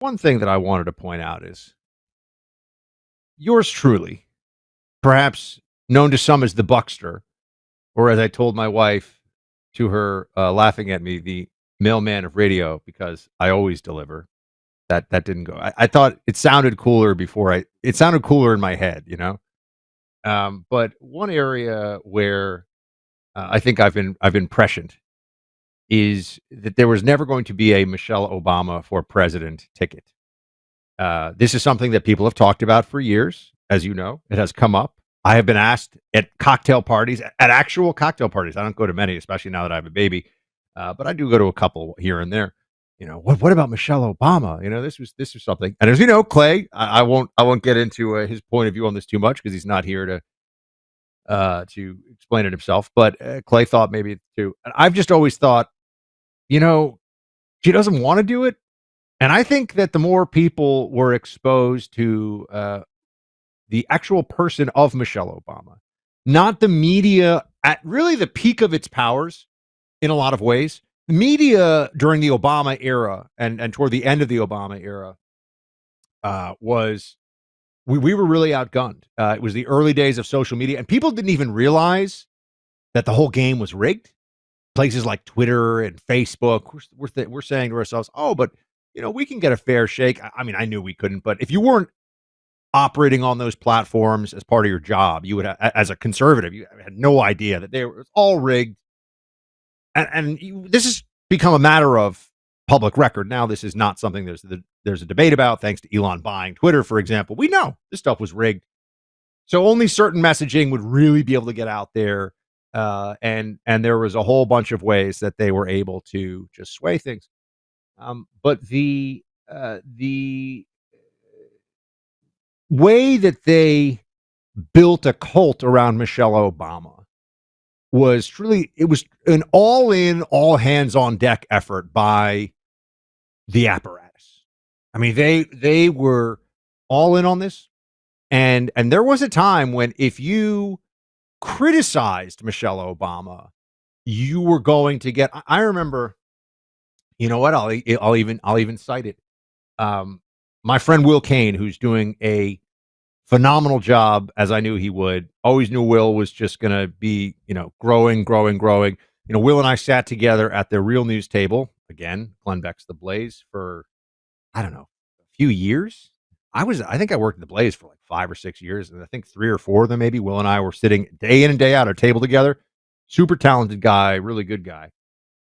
One thing that I wanted to point out is yours truly, perhaps known to some as the Buckster, or as I told my wife to her, laughing at me, the mailman of radio, because I always deliver. That didn't go. I thought it sounded cooler before it sounded cooler in my head, you know? But one area where I think I've been prescient is that there was never going to be a Michelle Obama for president ticket. This is something that people have talked about for years. As you know, it has come up. I have been asked at cocktail parties, at actual cocktail parties. I don't go to many, especially now that I have a baby, but I do go to a couple here and there. What about Michelle Obama? This was something. And as you know, Clay, I won't get into his point of view on this too much because he's not here to explain it himself. But Clay thought maybe too. And I've just always thought, you know, she doesn't want to do it. And I think that the more people were exposed to the actual person of Michelle Obama, not the media at really the peak of its powers in a lot of ways. The media during the Obama era and toward the end of the Obama era was we were really outgunned. It was the early days of social media, and people didn't even realize that the whole game was rigged. Places like Twitter and Facebook, we're saying to ourselves, "Oh, but we can get a fair shake." I mean, I knew we couldn't, but if you weren't operating on those platforms as part of your job, you would, as a conservative, you had no idea that they were all rigged. This has become a matter of public record. Now, this is not something there's a debate about, thanks to Elon buying Twitter, for example. We know this stuff was rigged. So only certain messaging would really be able to get out there. And there was a whole bunch of ways that they were able to just sway things. But the way that they built a cult around Michelle Obama was truly, it was an all-in, all-hands-on-deck effort by the apparatus. I mean, they were all in on this, and there was a time when if you criticized Michelle Obama, you were going to get. I remember, you know what? I'll even cite it. My friend Will Kane, who's doing a phenomenal job, as I knew he would. Always knew Will was just going to be, growing. Will and I sat together at the Real News table, again, Glenn Beck's The Blaze, for, I don't know, a few years. I think I worked at The Blaze for like 5 or 6 years, and I think 3 or 4 of them maybe, Will and I were sitting day in and day out at a table together. Super talented guy, really good guy.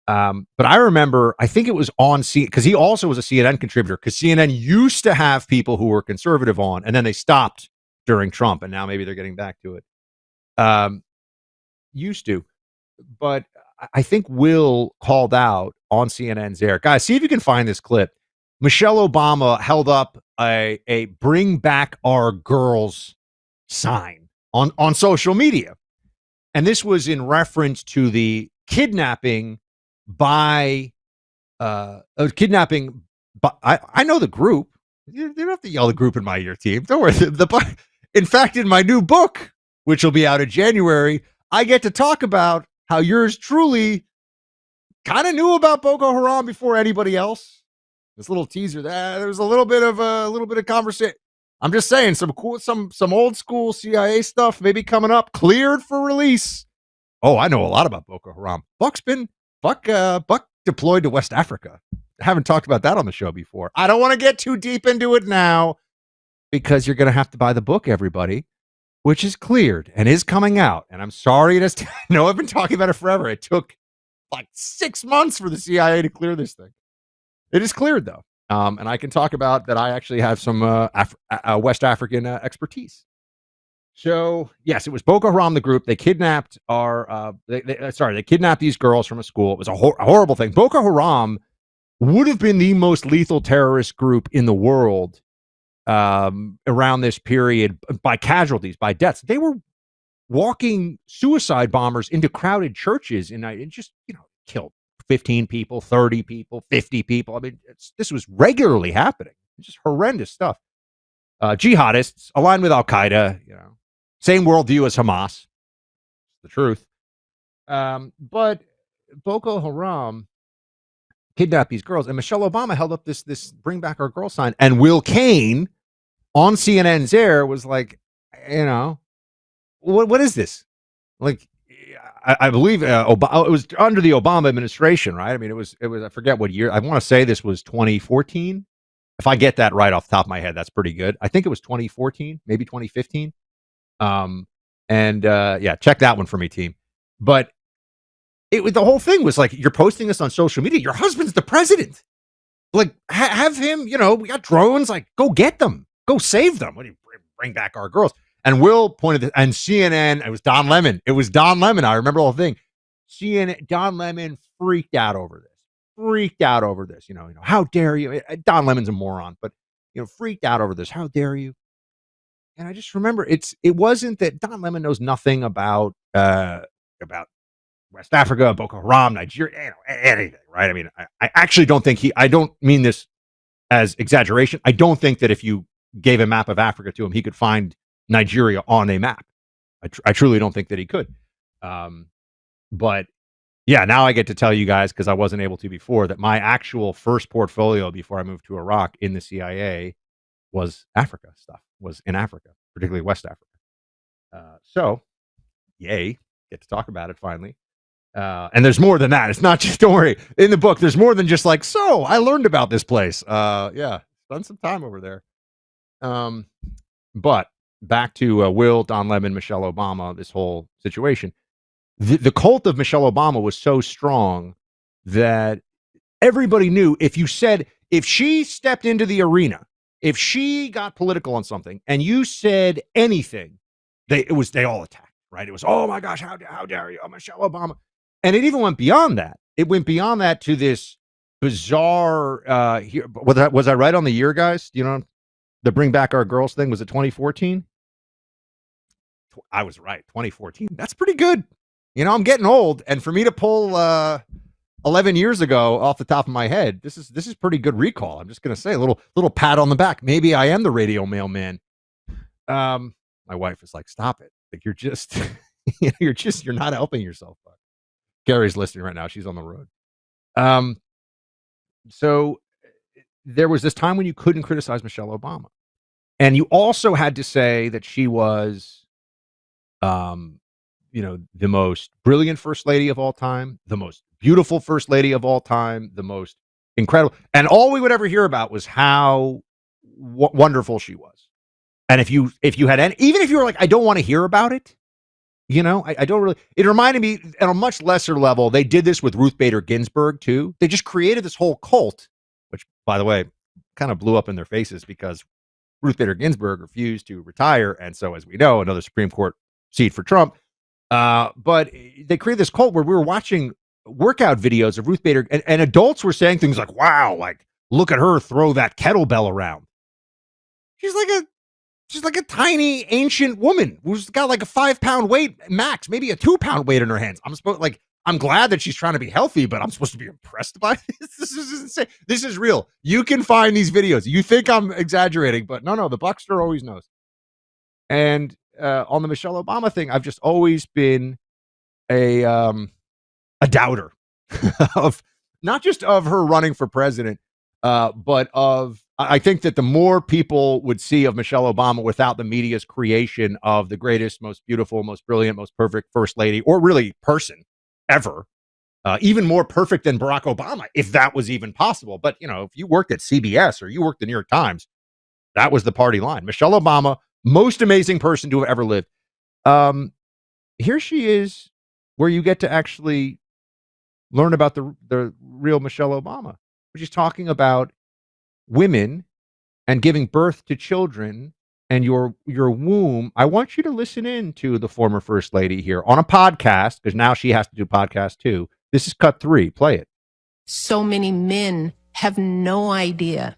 But I remember, I think it was on because he also was a CNN contributor, because CNN used to have people who were conservative on, and then they stopped during Trump, and now maybe they're getting back to it. Used to. But I think Will called out on CNN's air. Guys, see if you can find this clip. Michelle Obama held up a "Bring Back Our Girls" sign on social media. And this was in reference to the kidnapping by I know the group. You don't have to yell the group in my ear, team. Don't worry. In fact, in my new book, which will be out in January, I get to talk about how yours truly kind of knew about Boko Haram before anybody else. This little teaser, there was a little bit of conversation. I'm just saying, some old school CIA stuff maybe coming up, cleared for release. Oh, I know a lot about Boko Haram. Buck deployed to West Africa. I haven't talked about that on the show before. I don't want to get too deep into it now, because you're going to have to buy the book, everybody, which is cleared and is coming out. And I'm sorry, I know I've been talking about it forever. It took like 6 months for the CIA to clear this thing. It is cleared, though. And I can talk about that. I actually have some West African expertise. So, yes, it was Boko Haram, the group. They kidnapped they kidnapped these girls from a school. It was a horrible thing. Boko Haram would have been the most lethal terrorist group in the world around this period, by casualties, by deaths. They were walking suicide bombers into crowded churches and just, killed 15 people, 30 people, 50 people. I mean, this was regularly happening. It's just horrendous stuff. Jihadists aligned with Al-Qaeda, same worldview as Hamas. The truth. But Boko Haram kidnap these girls. And Michelle Obama held up this Bring Back Our Girls sign. And Will Cain on CNN's air was like, what is this? Like, I believe it was under the Obama administration, right? I mean, it was. I forget what year. I want to say this was 2014. If I get that right off the top of my head, that's pretty good. I think it was 2014, maybe 2015. Check that one for me, team. But the whole thing was like, you're posting this on social media. Your husband's the president. Like, have him. We got drones. Like, go get them. Go save them. What do you bring back our girls? And Will pointed this, and CNN, it was Don Lemon. I remember the whole thing. CNN, Don Lemon freaked out over this. How dare you? Don Lemon's a moron, but freaked out over this. How dare you? And I just remember it wasn't that Don Lemon knows nothing about West Africa, Boko Haram, Nigeria, anything, right? I mean, I actually don't think I don't mean this as exaggeration. I don't think that if you gave a map of Africa to him, he could find Nigeria on a map. I truly don't think that he could. But yeah, now I get to tell you guys, because I wasn't able to before, that my actual first portfolio before I moved to Iraq in the CIA was Africa stuff, was in Africa, particularly West Africa. So, yay, get to talk about it finally. And there's more than that. It's not just, don't worry, in the book, there's more than just like, so I learned about this place. Spent some time over there. But back to Will, Don Lemon, Michelle Obama, this whole situation. The cult of Michelle Obama was so strong that everybody knew if she stepped into the arena, if she got political on something and you said anything, they all attacked, right? It was, oh my gosh, how dare you, Michelle Obama. And it even went beyond that. It went beyond that to this bizarre, was I right on the year, guys? The Bring Back Our Girls thing, was it 2014? I was right, 2014. That's pretty good. I'm getting old, and for me to pull 11 years ago off the top of my head, this is pretty good recall. I'm just gonna say a little pat on the back. Maybe I am the radio mailman. My wife is like, stop it. Like, you're just you're not helping yourself. Gary's listening right now. She's on the road. So there was this time when you couldn't criticize Michelle Obama. And you also had to say that she was, the most brilliant first lady of all time, the most beautiful first lady of all time, the most incredible. And all we would ever hear about was how wonderful she was. And if you had any, even if you were like, I don't want to hear about it, I don't really, it reminded me on a much lesser level. They did this with Ruth Bader Ginsburg too. They just created this whole cult, which, by the way, kind of blew up in their faces because Ruth Bader Ginsburg refused to retire. And so, as we know, another Supreme Court seat for Trump. But they created this cult where we were watching workout videos of Ruth Bader, and adults were saying things like, wow, like, look at her throw that kettlebell around. She's like a tiny ancient woman who's got like a 5-pound weight max, maybe a 2-pound weight in her hands. I'm glad that she's trying to be healthy, but I'm supposed to be impressed by this. This is insane. This is real. You can find these videos. You think I'm exaggerating, but no, the Buckster always knows. And on the Michelle Obama thing, I've just always been a doubter of not just of her running for president, but I think that the more people would see of Michelle Obama without the media's creation of the greatest, most beautiful, most brilliant, most perfect first lady, or really person ever, even more perfect than Barack Obama, if that was even possible. But, if you worked at CBS or you worked at the New York Times, that was the party line. Michelle Obama, most amazing person to have ever lived. Here she is, where you get to actually learn about the real Michelle Obama. She's talking about women and giving birth to children and your womb. I want you to listen in to the former first lady here on a podcast, because now she has to do podcasts too. This is cut 3. Play it. So many men have no idea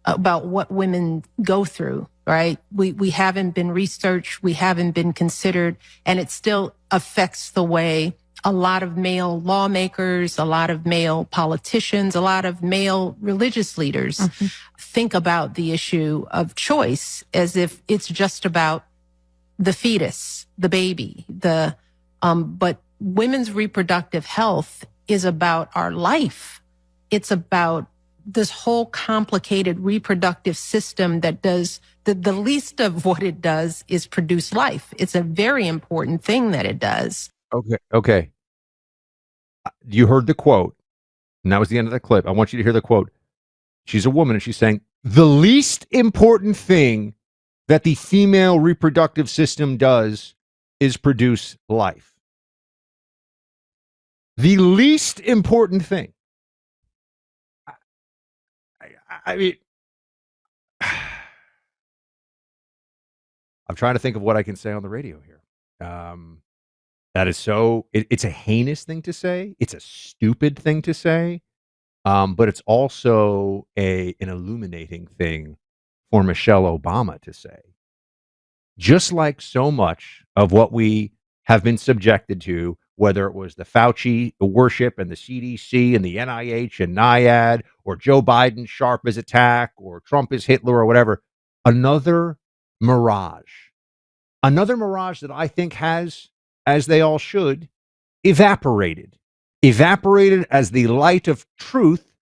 about what women go through, right? We haven't been researched, we haven't been considered, and it still affects the way a lot of male lawmakers, a lot of male politicians, a lot of male religious leaders think about the issue of choice as if it's just about the fetus, the baby, but women's reproductive health is about our life. It's about this whole complicated reproductive system that does the least of what it does is produce life. It's a very important thing that it does. Okay. You heard the quote, and that was the end of the clip. I want you to hear the quote. She's a woman, and she's saying, the least important thing that the female reproductive system does is produce life. The least important thing. I mean, I'm trying to think of what I can say on the radio here. That is so, it's a heinous thing to say. It's a stupid thing to say. But it's also an illuminating thing for Michelle Obama to say. Just like so much of what we have been subjected to, whether it was the Fauci worship and the CDC and the NIH and NIAID, or Joe Biden sharp as attack, or Trump is Hitler, or whatever, another mirage that I think has, as they all should, evaporated as the light of truth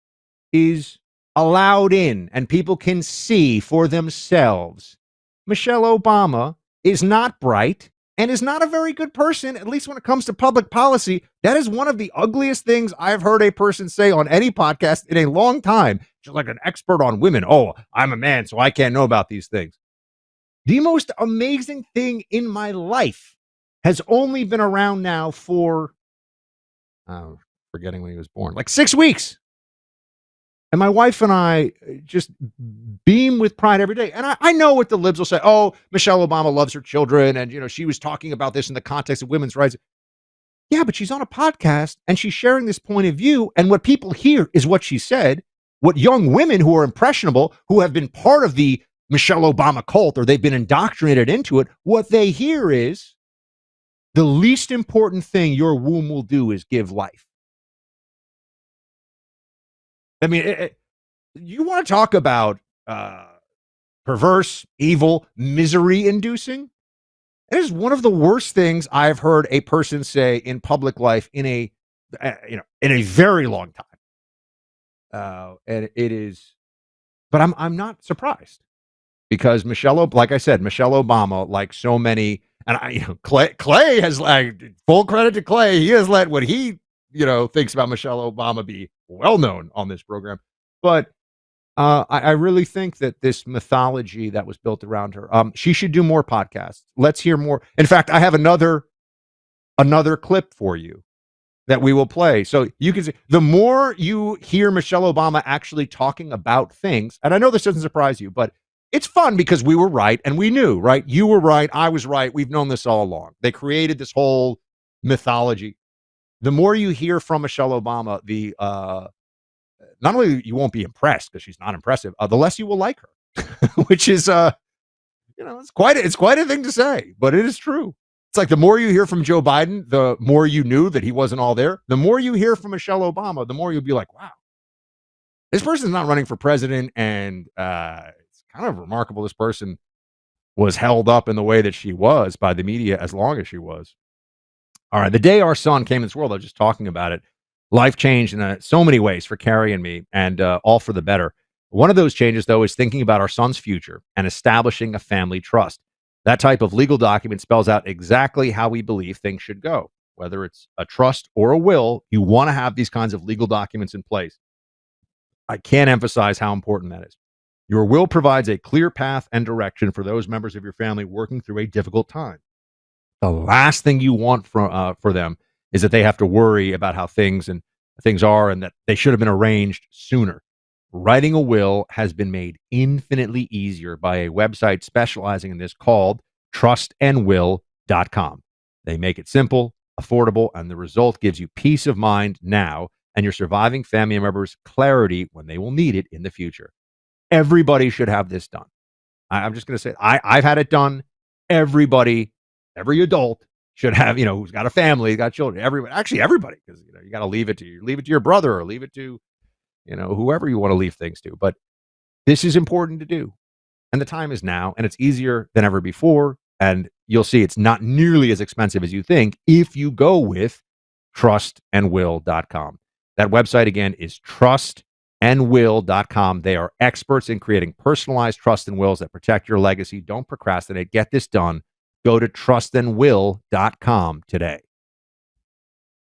is allowed in and people can see for themselves. Michelle Obama is not bright and is not a very good person, at least when it comes to public policy. That is one of the ugliest things I've heard a person say on any podcast in a long time. Just like an expert on women. Oh, I'm a man, so I can't know about these things. The most amazing thing in my life has only been around now for, forgetting when he was born, like 6 weeks. And my wife and I just beam with pride every day. And I know what the libs will say. Oh, Michelle Obama loves her children. And, she was talking about this in the context of women's rights. Yeah, but she's on a podcast and she's sharing this point of view. And what people hear is what she said. What young women who are impressionable, who have been part of the Michelle Obama cult, or they've been indoctrinated into it, what they hear is the least important thing your womb will do is give life. I mean, you want to talk about perverse, evil, misery-inducing? It is one of the worst things I've heard a person say in public life in a very long time. And it is, but I'm not surprised because like I said, Michelle Obama, like so many, and Clay has, like, full credit to Clay. He has let what he thinks about Michelle Obama be well known on this program. But I really think that this mythology that was built around her, she should do more podcasts. Let's hear more. In fact, I have another clip for you that we will play. So you can see, the more you hear Michelle Obama actually talking about things, and I know this doesn't surprise you, but it's fun because we were right and we knew, right? You were right. I was right. We've known this all along. They created this whole mythology. The more you hear from Michelle Obama, the not only you won't be impressed because she's not impressive, the less you will like her, which is it's quite a thing to say, but it is true. It's like the more you hear from Joe Biden, the more you knew that he wasn't all there. The more you hear from Michelle Obama, the more you'll be like, wow, this person's not running for president, and it's kind of remarkable this person was held up in the way that she was by the media as long as she was. All right, the day our son came into this world, I was just talking about it. Life changed in so many ways for Carrie and me, and all for the better. One of those changes, though, is thinking about our son's future and establishing a family trust. That type of legal document spells out exactly how we believe things should go. Whether it's a trust or a will, you want to have these kinds of legal documents in place. I can't emphasize how important that is. Your will provides a clear path and direction for those members of your family working through a difficult time. The last thing you want for them is that they have to worry about how things are and that they should have been arranged sooner. Writing a will has been made infinitely easier by a website specializing in this called trustandwill.com. They make it simple, affordable, and the result gives you peace of mind now and your surviving family members clarity when they will need it in the future. Everybody should have this done. I'm just going to say, I've had it done. Everybody, every adult should have, who's got a family, got children, everybody, because, you got to leave it to your brother or leave it to, whoever you want to leave things to. But this is important to do. And the time is now, and it's easier than ever before. And you'll see it's not nearly as expensive as you think if you go with trustandwill.com. That website again is trustandwill.com. They are experts in creating personalized trust and wills that protect your legacy. Don't procrastinate. Get this done. Go to trustandwill.com today.